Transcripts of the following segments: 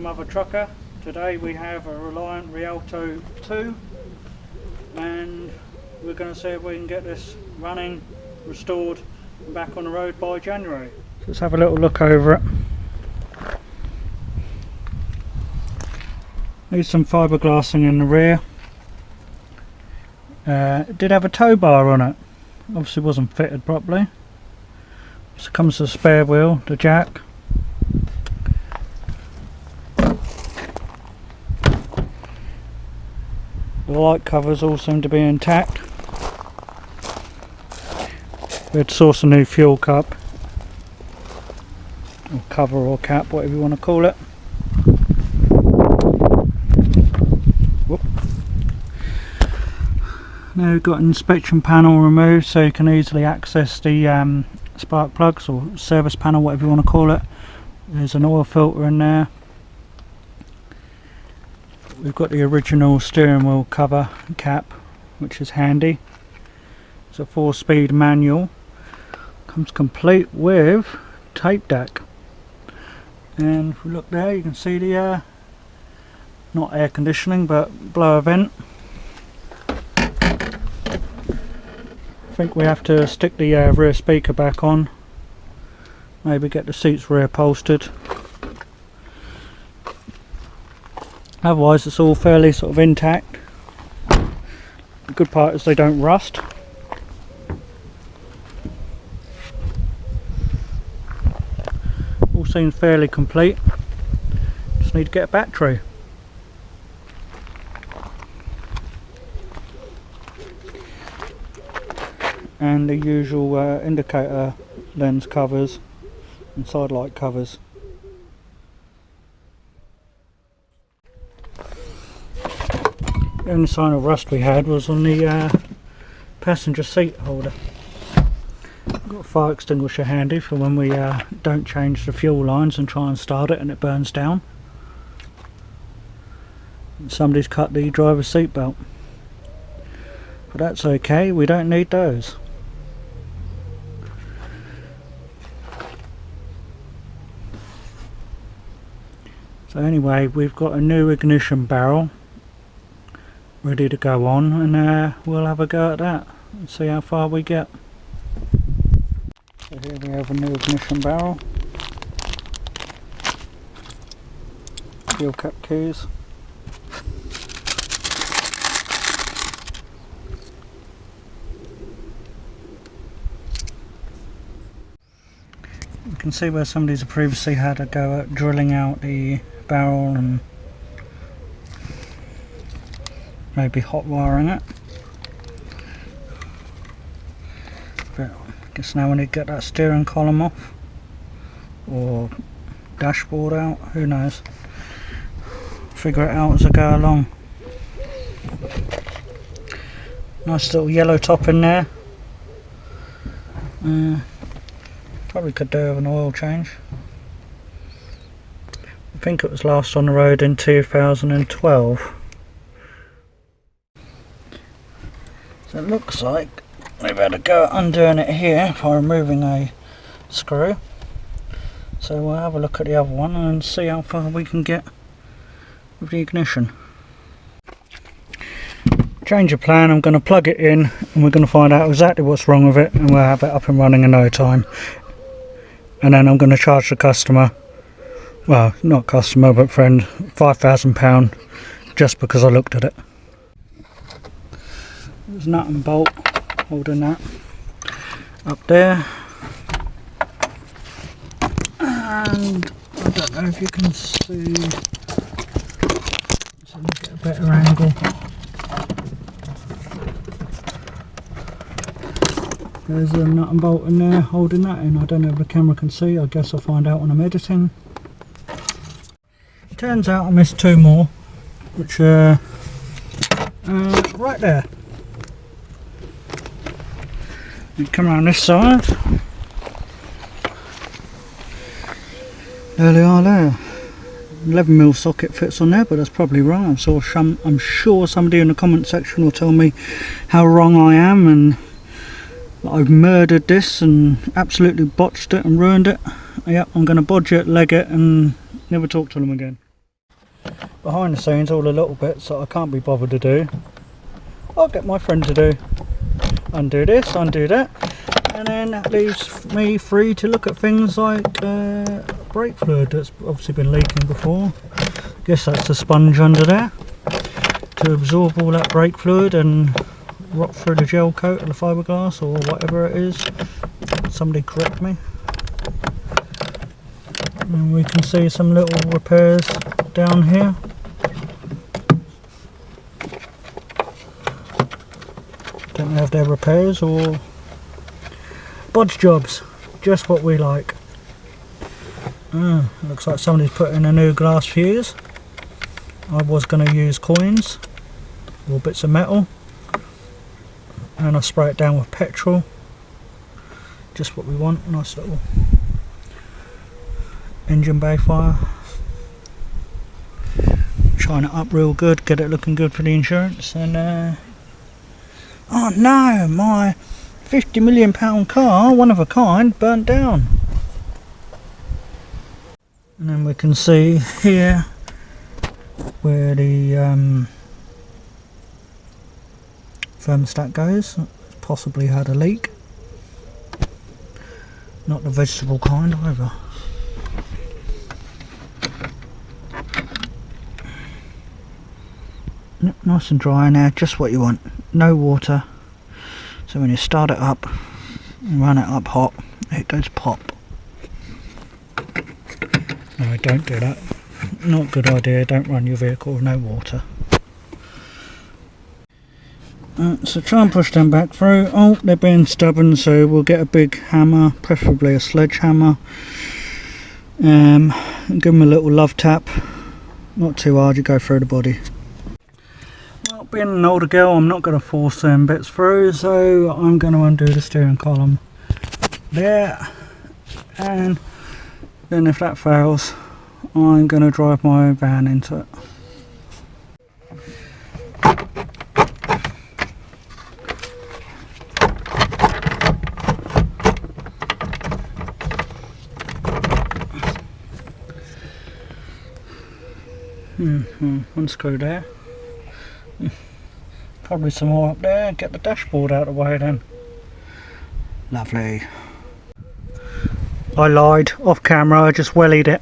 Mother Trucker. Today we have a Reliant Rialto 2 and we're going to see if we can get this running, restored and back on the road by January. Let's have a little look over it. Needs some fiberglassing in the rear. It did have a tow bar on it, obviously wasn't fitted properly. So comes the spare wheel, the jack. The light covers all seem to be intact. We had to source a new fuel cup, or cover or cap, whatever you want to call it. Whoop. Now we've got an inspection panel removed so you can easily access the spark plugs or service panel, whatever you want to call it. There's an oil filter in there. We've got the original steering wheel cover cap, which is handy. It's a 4-speed manual. Comes complete with tape deck. And if we look there, you can see the not air conditioning but blower vent. I think we have to stick the rear speaker back on. Maybe get the seats rear upholstered. Otherwise it's all fairly sort of intact. The good part is they don't rust. All seems fairly complete. Just need to get a battery. And the usual indicator lens covers and side light covers. The only sign of rust we had was on the passenger seat holder. Got a fire extinguisher handy for when we don't change the fuel lines and try and start it and it burns down. And somebody's cut the driver's seat belt, but that's okay, we don't need those. So anyway, we've got a new ignition barrel ready to go on, and we'll have a go at that and see how far we get. So here we have a new ignition barrel, fuel cap keys, you can see where somebody's previously had a go at drilling out the barrel and maybe hot wiring it. But I guess now we need to get that steering column off or dashboard out, who knows. Figure it out as I go along. Nice little yellow top in there. Probably could do with an oil change. I think it was last on the road in 2012. So it looks like we've had a go at undoing it here by removing a screw. So we'll have a look at the other one and see how far we can get with the ignition. Change of plan, I'm going to plug it in and we're going to find out exactly what's wrong with it, and we'll have it up and running in no time. And then I'm going to charge the customer, well, not customer but friend, £5,000 just because I looked at it. There's a nut and bolt holding that up there, and I don't know if you can see, so let me get a better angle. There's a nut and bolt in there holding that in. I don't know if the camera can see, I guess I'll find out when I'm editing. Turns out I missed two more, which are right there. You come around this side. There they are there. 11mm socket fits on there, but that's probably wrong. I'm sure somebody in the comment section will tell me how wrong I am and that I've murdered this and absolutely botched it and ruined it. Yep, I'm going to bodge it, leg it and never talk to them again. behind the scenes, all the little bits that I can't be bothered to do, I'll get my friend to do. Undo this, undo that, and then that leaves me free to look at things like brake fluid that's obviously been leaking before. Guess that's the sponge under there to absorb all that brake fluid and rot through the gel coat of the fiberglass or whatever it is. Somebody correct me. And we can see some little repairs down here. Don't know if they're repairs or bodge jobs, just what we like. Looks like somebody's put in a new glass fuse. I was going to use coins or bits of metal, and I spray it down with petrol. Just what we want. Nice little engine bay fire. Shine it up real good, get it looking good for the insurance, and oh no, my £50 million car, one of a kind, burnt down. And then we can see here where the thermostat goes. It's possibly had a leak. Not the vegetable kind either. Nice and dry now, just what you want. No water. So when you start it up and run it up hot, it goes pop. No, don't do that. Not a good idea. Don't run your vehicle with no water. So try and push them back through. Oh, they're being stubborn, so we'll get a big hammer, preferably a sledgehammer. And give them a little love tap. Not too hard, you go through the body. Well, being an older girl, I'm not going to force them bits through, so I'm going to undo the steering column there. And then if that fails, I'm going to drive my van into it. One screw there. Probably some more up there. Get the dashboard out of the way then. Lovely. I lied off camera, I just wellied it.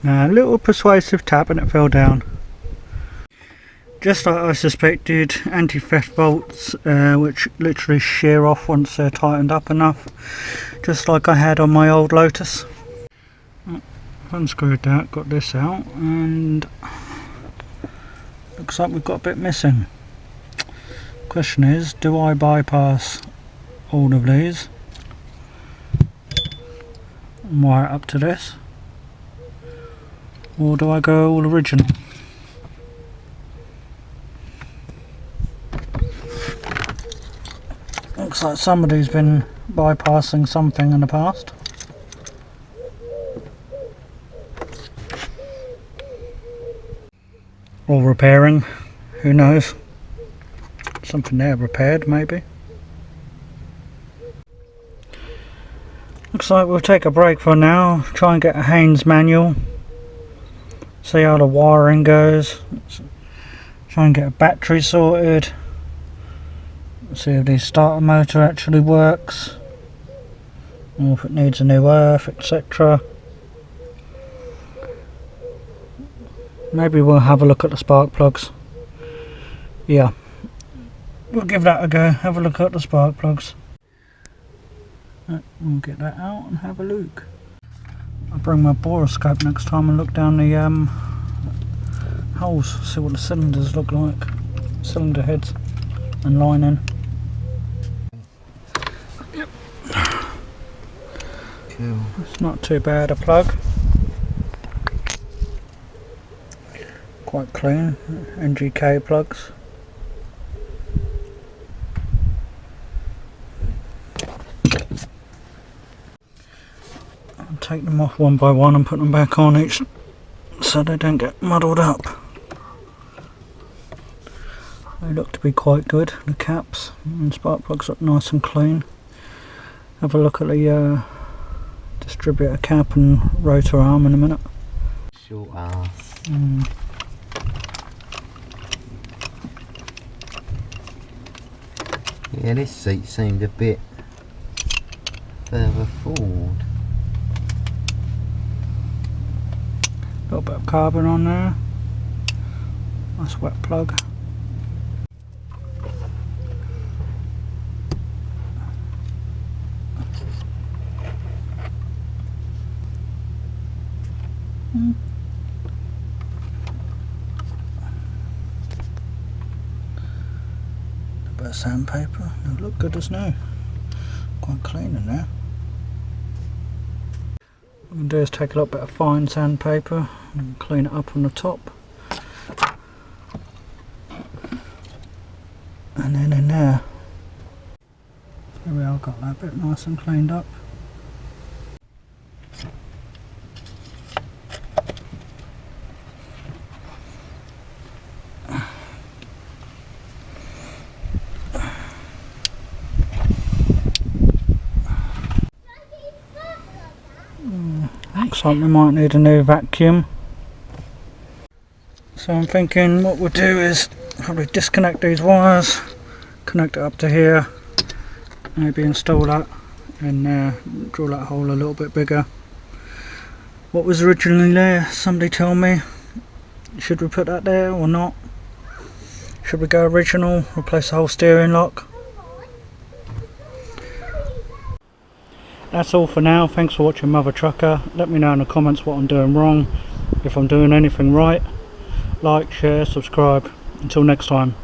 A little persuasive tap and it fell down. Just like I suspected, anti-theft bolts which literally shear off once they're tightened up enough. Just like I had on my old Lotus. Unscrewed that, got this out, and looks like we've got a bit missing. Question is, do I bypass all of these and wire it up to this, or do I go all original? Looks like somebody's been bypassing something in the past. Or repairing, who knows? Something there repaired maybe. Looks like we'll take a break for now, try and get a Haynes manual, see how the wiring goes, try and get a battery sorted, see if the starter motor actually works, or if it needs a new earth, etc. Maybe we'll have a look at the spark plugs. Yeah, we'll give that a go, have a look at the spark plugs. We'll get that out and have a look. I'll bring my boroscope next time and look down the holes, see what the cylinders look like. Cylinder heads and lining. Yep. Cool. It's not too bad a plug. Quite clean, NGK plugs. I'll take them off one by one and put them back on each so they don't get muddled up. They look to be quite good, the caps and spark plugs look nice and clean. Have a look at the distributor cap and rotor arm in a minute. short ass. Yeah, this seat seemed a bit further forward. Little bit of carbon on there. Nice wet plug. A bit of sandpaper. It'll look good as new. Quite clean in there. What I'm going to do is take a little bit of fine sandpaper and clean it up on the top. And then in there. There we are, got that bit nice and cleaned up. Looks like we might need a new vacuum. So I'm thinking what we'll do is probably disconnect these wires, connect it up to here, maybe install that and drill that hole a little bit bigger. What was originally there, somebody tell me, should we put that there or not? Should we go original, replace the whole steering lock? That's all for now. Thanks for watching Mother Trucker. Let me know in the comments what I'm doing wrong, if I'm doing anything right. Like, share, subscribe. Until next time.